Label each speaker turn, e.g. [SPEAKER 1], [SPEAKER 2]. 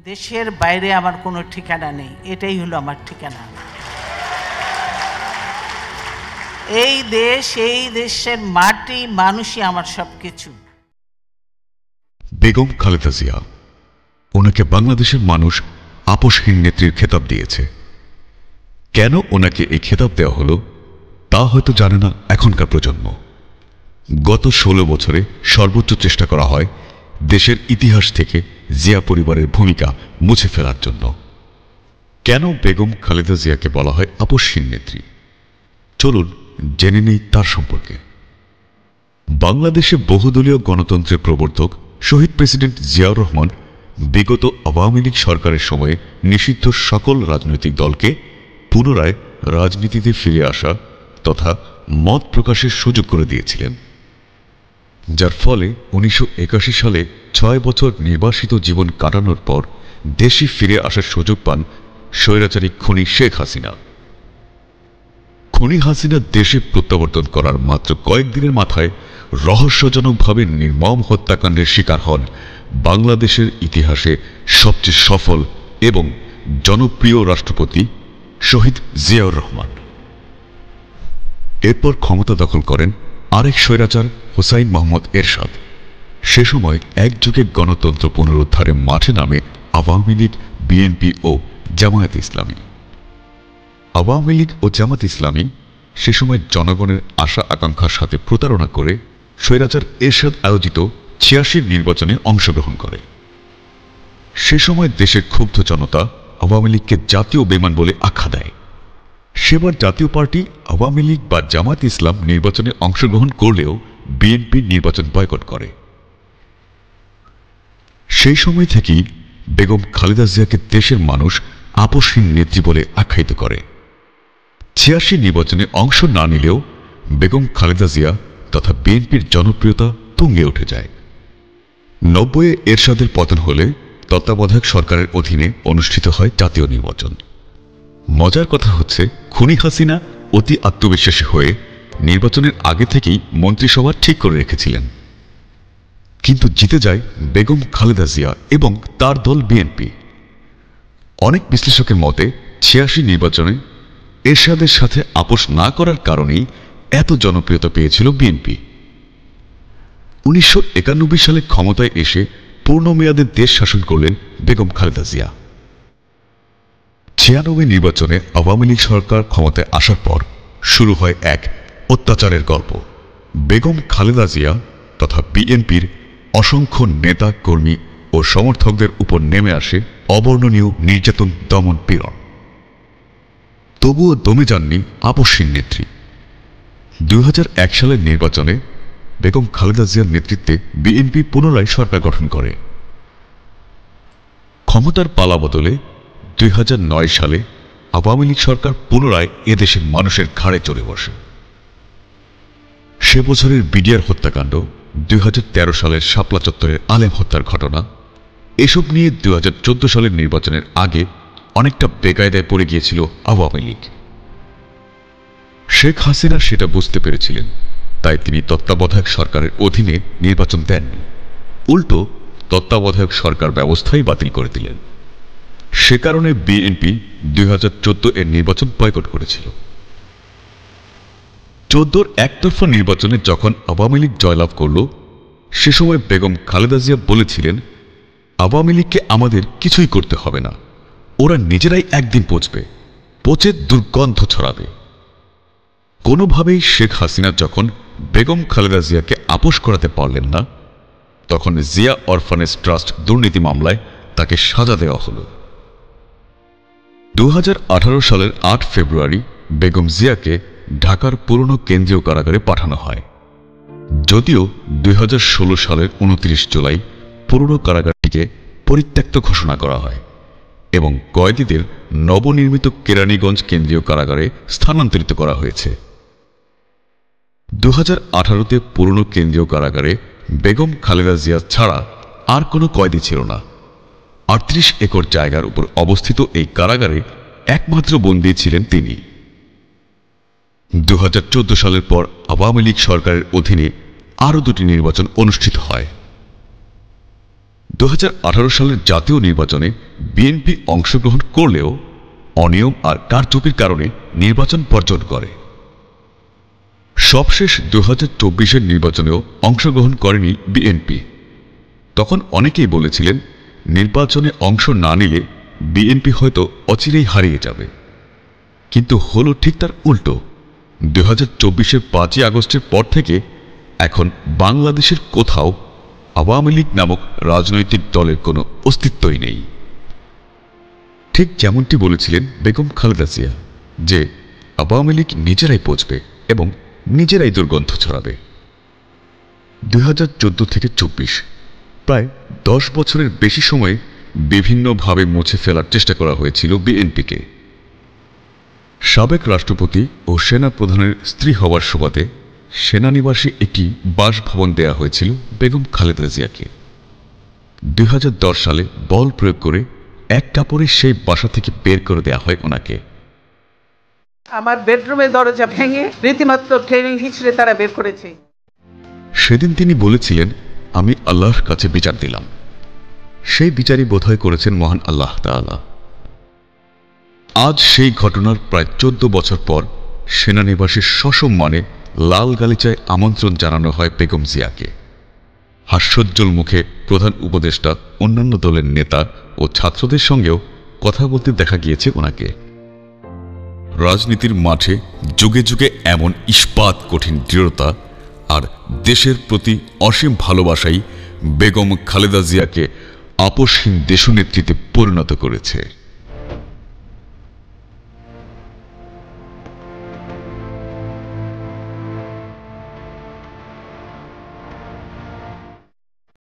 [SPEAKER 1] দেশের বাইরে আমার কোনো ঠিকানা নেই, এটাই হলো আমার ঠিকানা। এই দেশ, এই দেশের মাটি, মানুষই আমার সবকিছু।
[SPEAKER 2] বেগম খালেদা জিয়া, ওনাকে বাংলাদেশের মানুষ আপোষহীন নেত্রীর খেতাব দিয়েছে। কেন ওনাকে এই খেতাব দেওয়া হলো তা হয়তো জানে না এখনকার প্রজন্ম। গত 16 বছরে সর্বোচ্চ চেষ্টা করা হয় দেশের ইতিহাস থেকে জিয়া পরিবারের ভূমিকা মুছে ফেলার জন্য। কেন বেগম খালেদা জিয়াকে বলা হয় আপোষহীন নেত্রী, চলুন জেনে নেই তার সম্পর্কে। বাংলাদেশে বহুদলীয় গণতন্ত্রের প্রবর্তক শহীদ প্রেসিডেন্ট জিয়াউর রহমান বিগত আওয়ামী লীগ সরকারের সময়ে নিষিদ্ধ সকল রাজনৈতিক দলকে পুনরায় রাজনীতিতে ফিরে আসা তথা মত প্রকাশের সুযোগ করে দিয়েছিলেন, যার ফলে 1981 সালে 6 বছর নির্বাসিত জীবন কাটানোর পর দেশে ফিরে আসার সুযোগ পান স্বৈরাচারী খুনি শেখ হাসিনা। খুনি হাসিনা দেশে প্রত্যাবর্তন করার মাত্র কয়েকদিনের মাথায় রহস্যজনকভাবে নির্মম হত্যাকাণ্ডের শিকার হন বাংলাদেশের ইতিহাসে সবচেয়ে সফল এবং জনপ্রিয় রাষ্ট্রপতি শহীদ জিয়াউর রহমান। এরপর ক্ষমতা দখল করেন আরেক স্বৈরাচার হোসাইন মোহাম্মদ এরশাদ। সে সময় একযুগে গণতন্ত্র পুনরুদ্ধারে মাঠে নামে আওয়ামী লীগ, বিএনপি ও জামায়াত ইসলামী। আওয়ামী লীগ ও জামাত ইসলামী সে সময় জনগণের আশা আকাঙ্ক্ষার সাথে প্রতারণা করে স্বৈরাচার এরশাদ আয়োজিত 86 নির্বাচনে অংশগ্রহণ করে। সে সময় দেশের ক্ষুব্ধ জনতা আওয়ামী লীগকে জাতীয় বেঈমান বলে আখ্যা দেয়। সেবার জাতীয় পার্টি আওয়ামী লীগ বা জামাত ইসলাম নির্বাচনে অংশগ্রহণ করলেও বিএনপি নির্বাচন বয়কট করে। সেই সময় থেকেই বেগম খালেদা জিয়াকে দেশের মানুষ আপোষহীন নেত্রী বলে আখ্যায়িত করে। 86 নির্বাচনে অংশ না নিলেও বেগম খালেদা জিয়া তথা বিএনপির জনপ্রিয়তা তুঙ্গে উঠে যায়। 90-এ এরশাদের পতন হলে তত্ত্বাবধায়ক সরকারের অধীনে অনুষ্ঠিত হয় জাতীয় নির্বাচন। মজার কথা হচ্ছে, খুনি হাসিনা অতি আত্মবিশ্বাসী হয়ে নির্বাচনের আগে থেকেই মন্ত্রিসভা ঠিক করে রেখেছিলেন, কিন্তু জিতে যায় বেগম খালেদা জিয়া এবং তার দল বিএনপি। অনেক বিশ্লেষকের মতে 86 নির্বাচনে এরশাদের সাথে আপোষ না করার কারণেই এত জনপ্রিয়তা পেয়েছিল বিএনপি। 1991 সালে ক্ষমতায় এসে পূর্ণ মেয়াদে দেশ শাসন করলেন বেগম খালেদা জিয়া। 96 নির্বাচনে আওয়ামী লীগ সরকার ক্ষমতায় আসার পর শুরু হয় এক অত্যাচারের গল্প। বেগম খালেদা জিয়া তথা বিএনপির অসংখ্য নেতা কর্মী ও সমর্থকদের উপর নেমে আসে অবর্ণনীয় নির্যাতন, দমন, পীড়ন। তবুও দমে যাননি আপোষহীন নেত্রী। 2001 সালের নির্বাচনে বেগম খালেদা জিয়ার নেতৃত্বে বিএনপি পুনরায় সরকার গঠন করে। ক্ষমতার পালা বদলে 2009 সালে আওয়ামী লীগ সরকার পুনরায় এদেশের মানুষের ঘাড়ে চড়ে বসে। সে বছরের বিডিআর হত্যাকাণ্ড, 2013 সালের শাপলা চত্বরের আলেম হত্যার ঘটনা, এসব নিয়ে 2014 সালের নির্বাচনের আগে অনেকটা বেকায়দায় পড়ে গিয়েছিল আওয়ামী লীগ। শেখ হাসিনা সেটা বুঝতে পেরেছিলেন, তাই তিনি তত্ত্বাবধায়ক সরকারের অধীনে নির্বাচন দেননি, উল্টো তত্ত্বাবধায়ক সরকার ব্যবস্থাই বাতিল করে দিলেন। সে কারণে বিএনপি 2014 এর নির্বাচন বয়কট করেছিল। 14 একতরফা নির্বাচনে যখন আওয়ামী লীগ জয়লাভ করল, সে সময় বেগম খালেদা জিয়া বলেছিলেন, আওয়ামী লীগকে আমাদের কিছুই করতে হবে না, ওরা নিজেরাই একদিন পচে দুর্গন্ধ ছড়াবে। কোনোভাবেই শেখ হাসিনা যখন বেগম খালেদা জিয়াকে আপোষ করাতে পারলেন না, তখন জিয়া অরফানেজ ট্রাস্ট দুর্নীতি মামলায় তাকে সাজা দেওয়া হল। 2018 সালের 8 ফেব্রুয়ারি বেগম জিয়াকে ঢাকার পুরনো কেন্দ্রীয় কারাগারে পাঠানো হয়। যদিও 2016 সালের 29 জুলাই পুরনো কারাগারটিকে পরিত্যক্ত ঘোষণা করা হয় এবং কয়েদিদের নবনির্মিত কেরানীগঞ্জ কেন্দ্রীয় কারাগারে স্থানান্তরিত করা হয়েছে। 2018-তে পুরনো কেন্দ্রীয় কারাগারে বেগম খালেদা জিয়া ছাড়া আর কোনো কয়েদি ছিল না। 38 একর জায়গার উপর অবস্থিত এই কারাগারে একমাত্র বন্দী ছিলেন তিনি। 2014 সালের পর আওয়ামী লীগ সরকারের অধীনে আরও দুটি নির্বাচন অনুষ্ঠিত হয়। 2018 সালের জাতীয় নির্বাচনে বিএনপি অংশগ্রহণ করলেও অনিয়ম আর কারচুপির কারণে নির্বাচন বর্জন করে। সবশেষ 2024-এর নির্বাচনেও অংশগ্রহণ করেনি বিএনপি। তখন অনেকেই বলেছিলেন নির্বাচনে অংশ না নিলে বিএনপি হয়তো অচিরেই হারিয়ে যাবে, কিন্তু হলো ঠিক তার উল্টো। 2024-এর 5ই আগস্টের পর থেকে এখন বাংলাদেশের কোথাও আওয়ামী লীগ নামক রাজনৈতিক দলের কোনো অস্তিত্বই নেই। ঠিক যেমনটি বলেছিলেন বেগম খালেদা জিয়া যে আওয়ামী লীগ নিজেরাই পচবে এবং নিজেরাই দুর্গন্ধ ছড়াবে। 2014 থেকে 24 প্রায় 10 বছরের বেশি সময়ে বিভিন্নভাবে মুছে ফেলার চেষ্টা করা হয়েছিল বিএনপিকে। সাবেক রাষ্ট্রপতি ও সেনা প্রধানের স্ত্রী হওয়ার সুবাদে সেনানিবাসে একটি বাসভবন দেয়া হয়েছিল বেগম খালেদা জিয়াকে। 2010 সালে বল প্রয়োগ করে এক কাপড়ে সেই বাসা থেকে বের করে দেয়া হয় ওনাকে।
[SPEAKER 3] আমার বেডরুমের দরজা ভেঙে রীতিমাত্র ট্রেনিং হিসেবে তারা বের করেছে।
[SPEAKER 2] সেদিন তিনি বলেছিলেন, আমি আল্লাহর কাছে বিচার দিলাম। সেই বিচারই বোধহয় করেছেন মহান আল্লাহ তাআলা। আজ সেই ঘটনার প্রায় 14 বছর পর সেনানিবাসের সসম্মানে লাল গালিচায় আমন্ত্রণ জানানো হয় বেগম জিয়াকে। হাস্যোজ্জ্বল মুখে প্রধান উপদেষ্টা, অন্যান্য দলের নেতা ও ছাত্রদের সঙ্গেও কথা বলতে দেখা গিয়েছে ওনাকে। রাজনীতির মাঠে যুগে যুগে এমন ইস্পাত কঠিন দৃঢ়তা আর দেশের প্রতি অসীম ভালোবাসাই বেগম খালেদা জিয়াকে আপোষহীন দেশনেত্রীতে পরিণত করেছে।